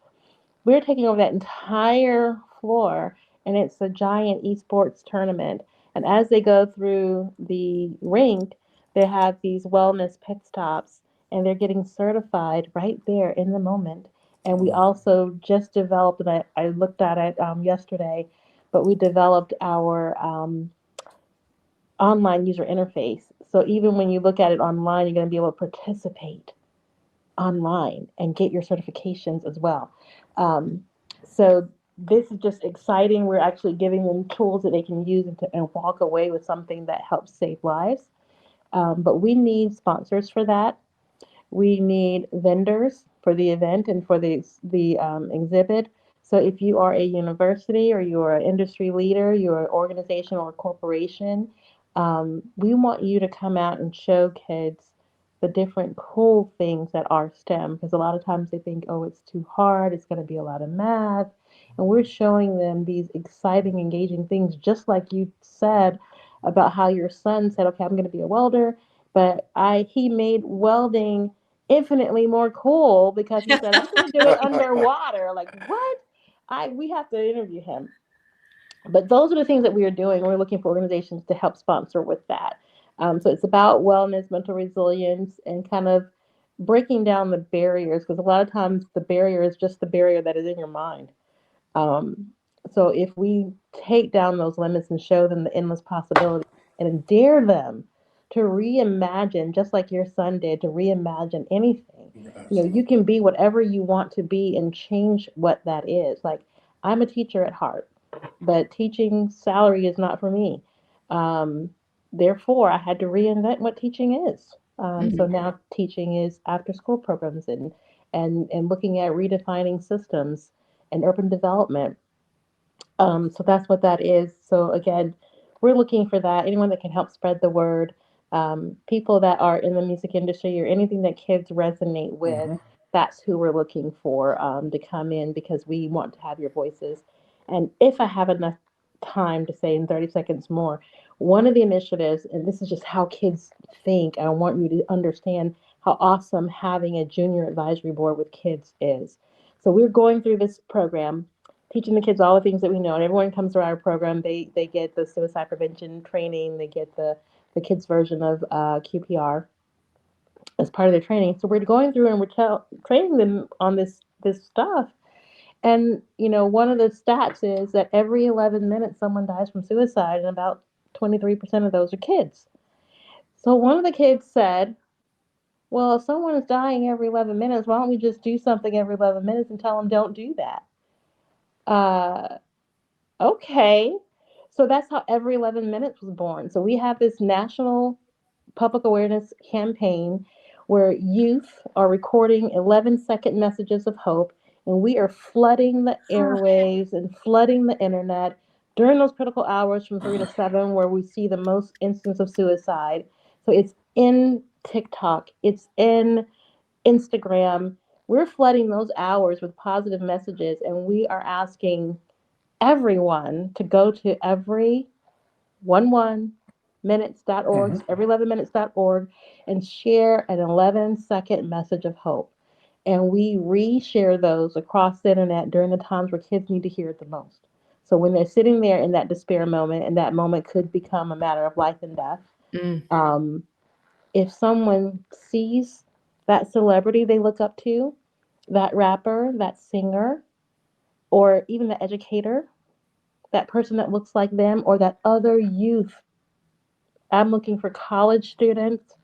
We're taking over that entire floor, and it's a giant esports tournament. And as they go through the rink, they have these wellness pit stops, and they're getting certified right there in the moment. And we also just developed, and I looked at it yesterday, but we developed our online user interface. So even when you look at it online, you're going to be able to participate online and get your certifications as well. Um, so this is just exciting. We're actually giving them tools that they can use and walk away with something that helps save lives. But we need sponsors for that. We need vendors for the event and for the exhibit. So if you are a university or you're an industry leader, you're an organization or a corporation, we want you to come out and show kids the different cool things that are STEM, because a lot of times they think, oh, it's too hard, it's going to be a lot of math. And we're showing them these exciting, engaging things, just like you said about how your son said, okay, I'm going to be a welder, but he made welding infinitely more cool because he said, I'm going to do it underwater. Like, what? We have to interview him. But those are the things that we are doing. We're looking for organizations to help sponsor with that. So it's about wellness, mental resilience, and kind of breaking down the barriers, because a lot of times the barrier is just the barrier that is in your mind. Um, so if we take down those limits and show them the endless possibilities and dare them to reimagine, just like your son did, to reimagine anything. You Absolutely. can be whatever you want to be and change what that is. Like, I'm a teacher at heart, but teaching salary is not for me. Um, Therefore, I had to reinvent what teaching is. So mhm. now teaching is after school programs and looking at redefining systems and urban development. So that's what that is. So again, we're looking for that. Anyone that can help spread the word, people that are in the music industry or anything that kids resonate with, Mm-hmm. that's who we're looking for to come in, because we want to have your voices. And if I have enough time to say in 30 seconds more, one of the initiatives, and this is just how kids think, I want you to understand how awesome having a junior advisory board with kids is. So we're going through this program. teaching the kids all the things that we know. And everyone comes to our program, they get the suicide prevention training, they get the kids version of QPR as part of their training. So we're going through and we're training them on this stuff. And one of the stats is that every 11 minutes someone dies from suicide, and about 23% of those are kids. So one of the kids said, well, if someone is dying every 11 minutes, why don't we just do something every 11 minutes and tell them don't do that? Okay. So that's how every 11 minutes was born. So we have this national public awareness campaign where youth are recording 11-second messages of hope, and we are flooding the airwaves and flooding the internet during those critical hours from 3 to 7 where we see the most instances of suicide. So it's in TikTok, it's in Instagram. We're flooding those hours with positive messages, and we are asking everyone to go to every 11minutes.org, every11minutes.org, and share an 11-second message of hope. And we reshare those across the internet during the times where kids need to hear it the most. So when they're sitting there in that despair moment, and that moment could become a matter of life and death, if someone sees that celebrity they look up to, that rapper, that singer, or even the educator, that person that looks like them, or that other youth. I'm looking for college students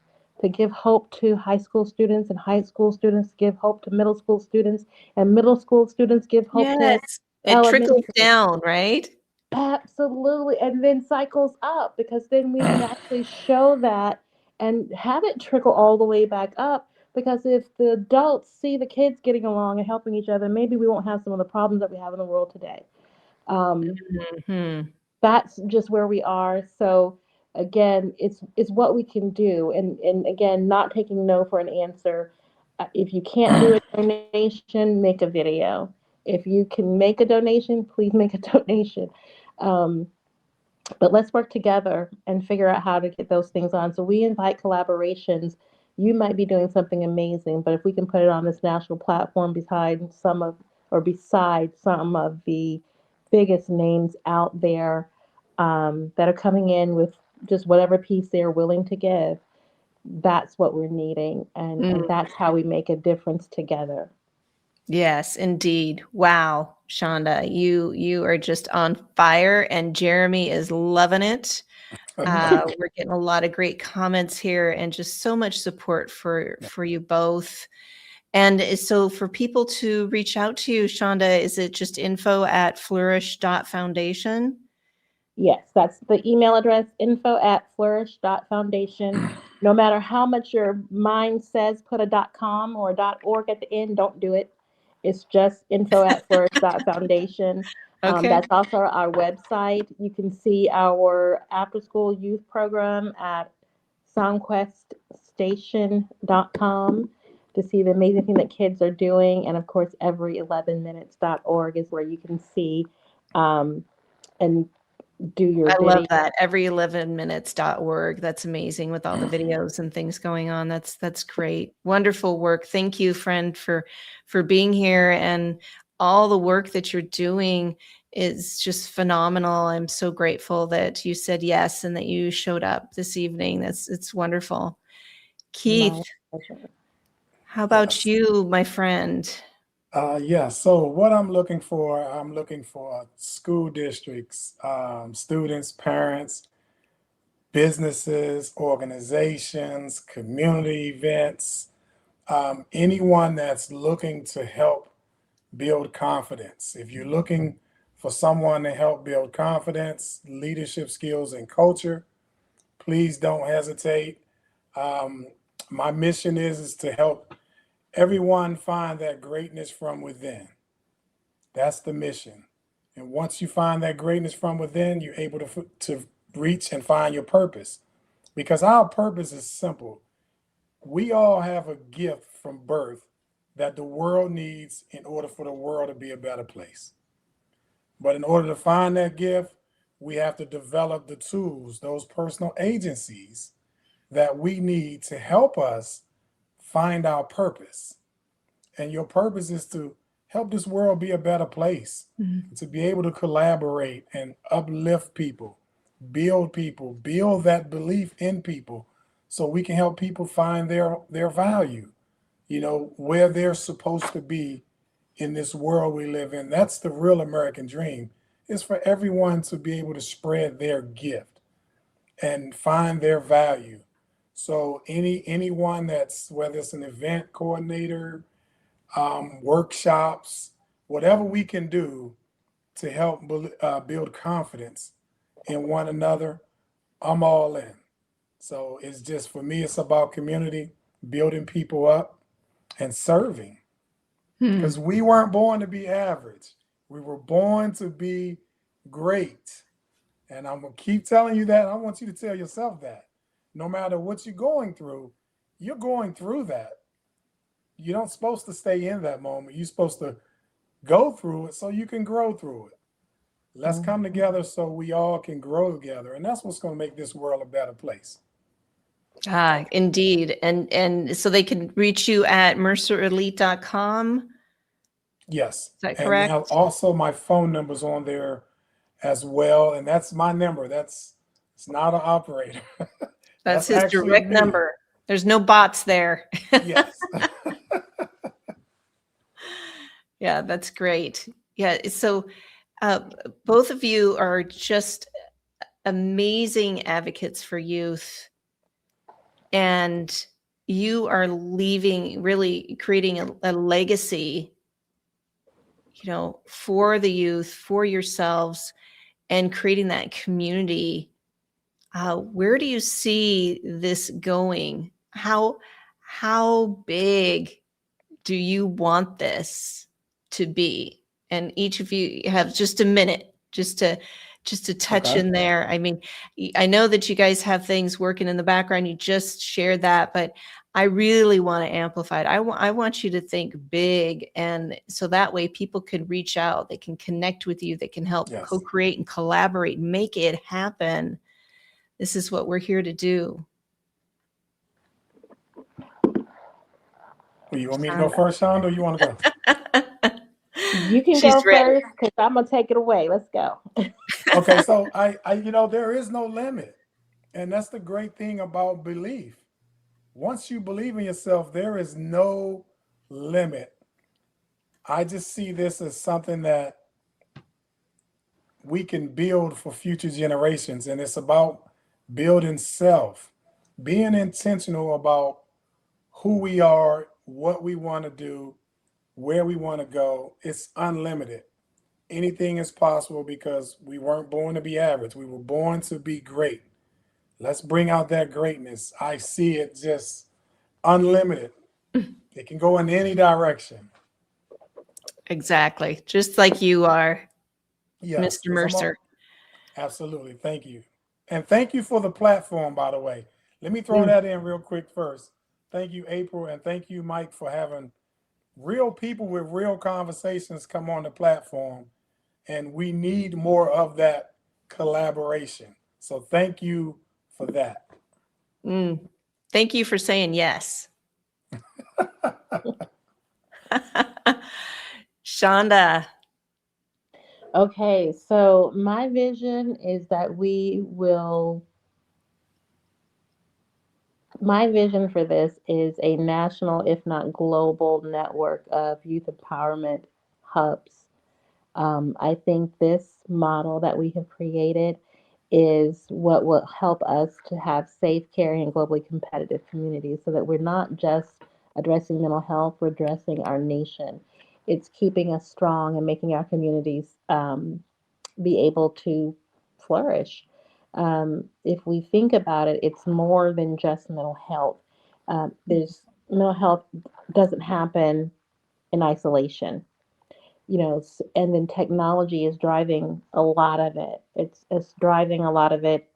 to give hope to high school students, and high school students give hope to middle school students, and middle school students give hope to Yes. It trickles elementary. down, right? Absolutely. And then cycles up, because then we can actually show that and have it trickle all the way back up. Because if the adults see the kids getting along and helping each other, maybe we won't have some of the problems that we have in the world today. Mhm. That's just where we are. So again, it's what we can do, and again, not taking no for an answer. If you can't do a donation, make a video. If you can make a donation, please make a donation. Um, but let's work together and figure out how to get those things on. So we invite collaborations. You might be doing something amazing, but if we can put it on this national platform beside some of the biggest names out there, that are coming in with just whatever piece they're willing to give, that's what we're needing, and that's how we make a difference together. Yes, indeed. Wow, Shonda, you are just on fire, and Jeremy is loving it. We're getting a lot of great comments here, and just so much support for you both. And so, for people to reach out to you, Shonda, is it just info@flourish.foundation? Yes, that's the email address, info@flourish.foundation. No matter how much your mind says put a .com or a .org at the end, don't do it. It's just info@flourish.foundation. Okay. That's also our website. You can see our after school youth program at soundqueststation.com to see the amazing thing that kids are doing. And of course, every11minutes.org is where you can see and do your I love video. that. Every11minutes.org. That's amazing with all the videos and things going on. That's great. Wonderful work. Thank you, friend, for being here, and all the work that you're doing is just phenomenal. I'm so grateful that you said yes and that you showed up this evening. It's wonderful. Keith, My pleasure. how about Yes. you, my friend? Yeah, so what I'm looking for school districts, students, parents, businesses, organizations, community events, anyone that's looking to help build confidence. If you're looking for someone to help build confidence, leadership skills, and culture, please don't hesitate. Um, my mission is to help everyone find that greatness from within. That's the mission. And once you find that greatness from within, you're able to reach and find your purpose. Because our purpose is simple. We all have a gift from birth that the world needs in order for the world to be a better place. But in order to find that gift, we have to develop the tools, those personal agencies that we need to help us find our purpose. And your purpose is to help this world be a better place, Mhm. to be able to collaborate and uplift people, build that belief in people so we can help people find their value, where they're supposed to be in this world we live in. That's the real American dream, is for everyone to be able to spread their gift and find their value. So anyone that's, whether it's an event coordinator, workshops, whatever we can do to help build confidence in one another, I'm all in. So it's just, for me, it's about community, building people up, and serving. Hmm. Because we weren't born to be average. We were born to be great. And I'm going to keep telling you that. I want you to tell yourself that. No matter what you're going through that. You don't supposed to stay in that moment. You're supposed to go through it so you can grow through it. Let's come together so we all can grow together. And that's what's going to make this world a better place. Indeed. And so they can reach you at mercerelite.com. Yes. Is that And now correct? also my phone number's on there as well. And that's my number. It's not an operator. That's That's his actually direct me. number. There's no bots there. Yes. Yeah, that's great. Yeah, so uh, both of you are just amazing advocates for youth, and you are leaving, really creating a legacy, for the youth, for yourselves, and creating that community. Where do you see this going? How big do you want this to be? And each of you have just a minute just to touch Okay. in there. I mean, I know that you guys have things working in the background. You just shared that, but I really want to amplify it. I want you to think big. And so that way people can reach out, they can connect with you, they can help Yes. co-create and collaborate, make it happen. This is what we're here to do. Well, you want me to go first, Shonda, or you want to go? You can She's go ready. first because I'm gonna take it away. Let's go. Okay, so there is no limit. And that's the great thing about belief. Once you believe in yourself, there is no limit. I just see this as something that we can build for future generations. And it's about building self, being intentional about who we are, what we want to do, where we want to go. It's unlimited. Anything is possible because we weren't born to be average. We were born to be great. Let's bring out that greatness. I see it just unlimited. It can go in any direction. Exactly. Just like you are, Yes, Mr. because Mercer. absolutely. Thank you. And thank you for the platform, by the way. Let me throw Mm. that in real quick first. Thank you, April, and thank you, Mike, for having real people with real conversations come on the platform. And we need more of that collaboration. So thank you for that. Mm. Thank you for saying yes. Shonda. Okay, so my vision is that my vision for this is a national, if not global, network of youth empowerment hubs. I think this model that we have created is what will help us to have safe, caring, and globally competitive communities so that we're not just addressing mental health, we're addressing our nation. It's keeping us strong and making our communities be able to flourish. If we think about it, it's more than just mental health. There's mental health doesn't happen in isolation, and then technology is driving a lot of it. It's driving a lot of it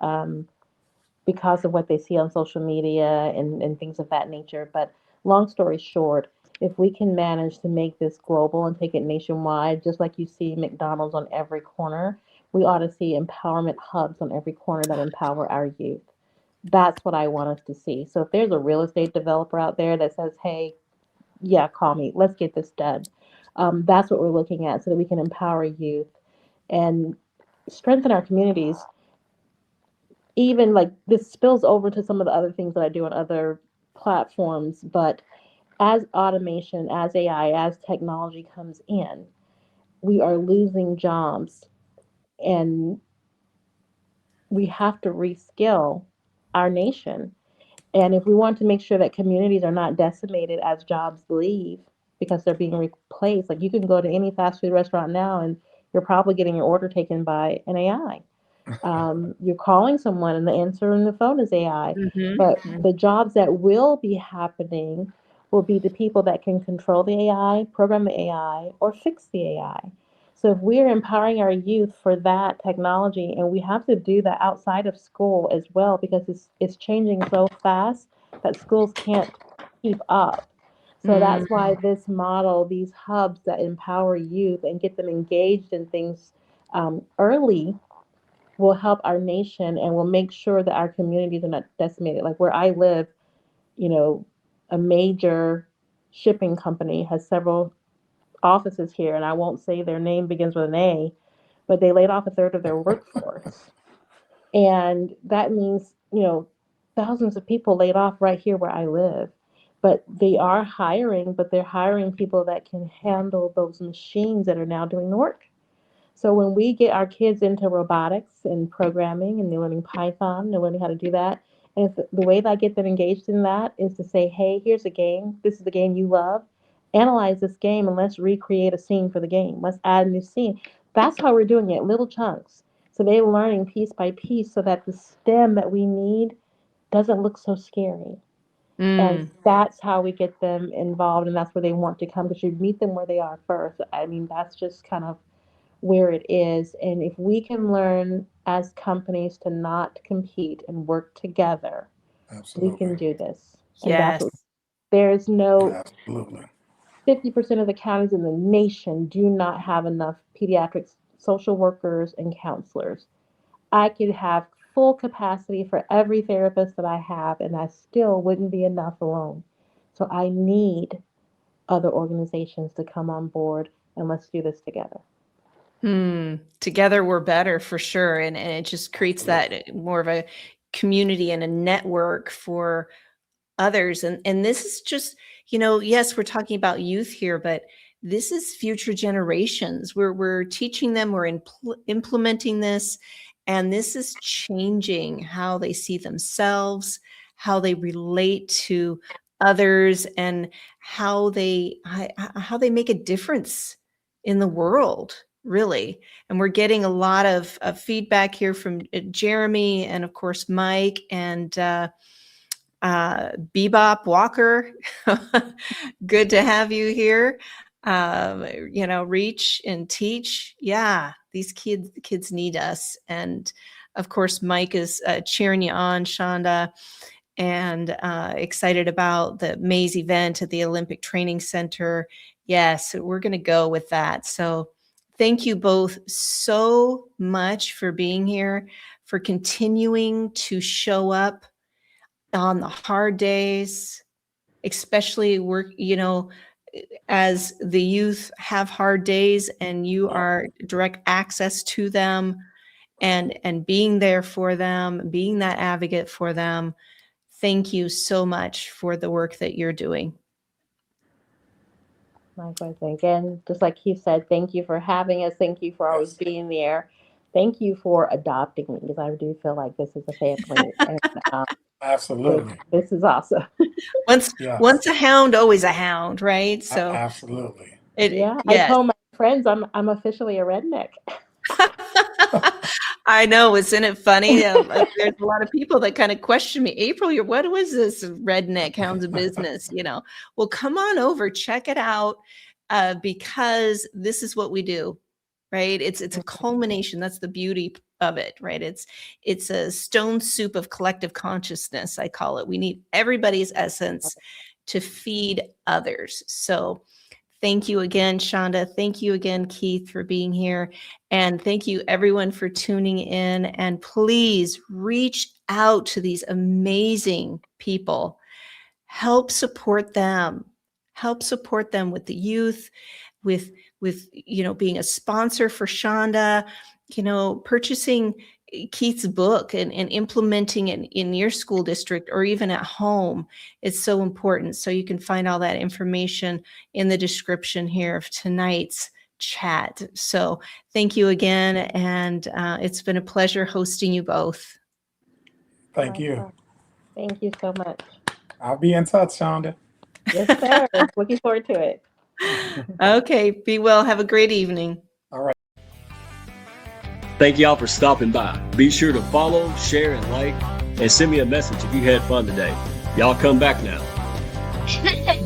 because of what they see on social media and things of that nature. But long story short, if we can manage to make this global and take it nationwide, just like you see McDonald's on every corner, we ought to see empowerment hubs on every corner that empower our youth. That's what I want us to see. So if there's a real estate developer out there that says, hey, yeah, call me, let's get this done. That's what we're looking at so that we can empower youth and strengthen our communities. Even like this spills over to some of the other things that I do on other platforms, but as automation, as AI, as technology comes in, we are losing jobs, and we have to reskill our nation. And if we want to make sure that communities are not decimated as jobs leave because they're being replaced, like you can go to any fast food restaurant now and you're probably getting your order taken by an AI. You're calling someone and the answer on the phone is AI. But Mm-hmm. the jobs that will be happening will be the people that can control the AI, program the AI, or fix the AI. So if we're empowering our youth for that technology, and we have to do that outside of school as well, because it's changing so fast that schools can't keep up. So Mm, that's why this model, these hubs that empower youth and get them engaged in things early, will help our nation and will make sure that our communities are not decimated. Like where I live, you know, a major shipping company has several offices here, and I won't say their name begins with an A, but they laid off a third of their workforce. And that means, thousands of people laid off right here where I live. But they are hiring, but they're hiring people that can handle those machines that are now doing the work. So when we get our kids into robotics and programming and they're learning Python, they're learning how to do that. And if the way that I get them engaged in that is to say, hey, here's a game. This is the game you love. Analyze this game and let's recreate a scene for the game. Let's add a new scene. That's how we're doing it, little chunks. So they're learning piece by piece so that the STEM that we need doesn't look so scary. And mm. that's how we get them involved, and that's where they want to come because you meet them where they are first. I mean, that's just kind of where it is. And if we can learn as companies to not compete and work together, we Absolutely. can do this. And that's Yes. what there's no Absolutely. 50% of the counties in the nation do not have enough pediatric social workers and counselors. I could have full capacity for every therapist that I have, and that still wouldn't be enough alone. So I need other organizations to come on board, and let's do this together. Together we're better for sure. And it just creates Absolutely. that more of a community and a network for others. And this is just, yes, we're talking about youth here, but this is future generations. We're teaching them, we're implementing this, and this is changing how they see themselves, how they relate to others, and how they make a difference in the world, really. And we're getting a lot of feedback here from Jeremy and of course Mike and Bebop Walker. Good to have you here. Reach and teach. Yeah, these kids need us. And of course, Mike is cheering you on, Shonda, and excited about the Maze event at the Olympic Training Center. Yes, we're going to go with that. So thank you both so much for being here, for continuing to show up on the hard days, especially as the youth have hard days and you are direct access to them, and being there for them, being that advocate for them. Thank you so much for the work that you're doing. Likewise, again, just like he said, thank you for having us. Thank you for always Yes. being there. Thank you for adopting me because I do feel like this is a family, and this, Absolutely. this is awesome. Once Yes. once a hound, always a hound, right? So Absolutely. Yeah, I yes. told my friends I'm officially a redneck. I know. Isn't it funny? There's a lot of people that kind of question me. April, what was this redneck hounds of business? Well, come on over, check it out, because this is what we do, right? It's a culmination. That's the beauty of it, right? It's a stone soup of collective consciousness, I call it. We need everybody's essence to feed others. So thank you again, Shonda. Thank you again, Keith, for being here. And thank you, everyone, for tuning in. And please reach out to these amazing people. Help support them. Help support them with the youth. with being a sponsor for Shonda, purchasing Keith's book and implementing it in your school district or even at home. It's so important. So you can find all that information in the description here of tonight's chat. So thank you again. And it's been a pleasure hosting you both. Thank you. Thank you so much. I'll be in touch, Shonda. Yes, sir. Looking forward to it. Okay. Be well. Have a great evening. All right. Thank y'all for stopping by. Be sure to follow, share, and like, and send me a message if you had fun today. Y'all come back now.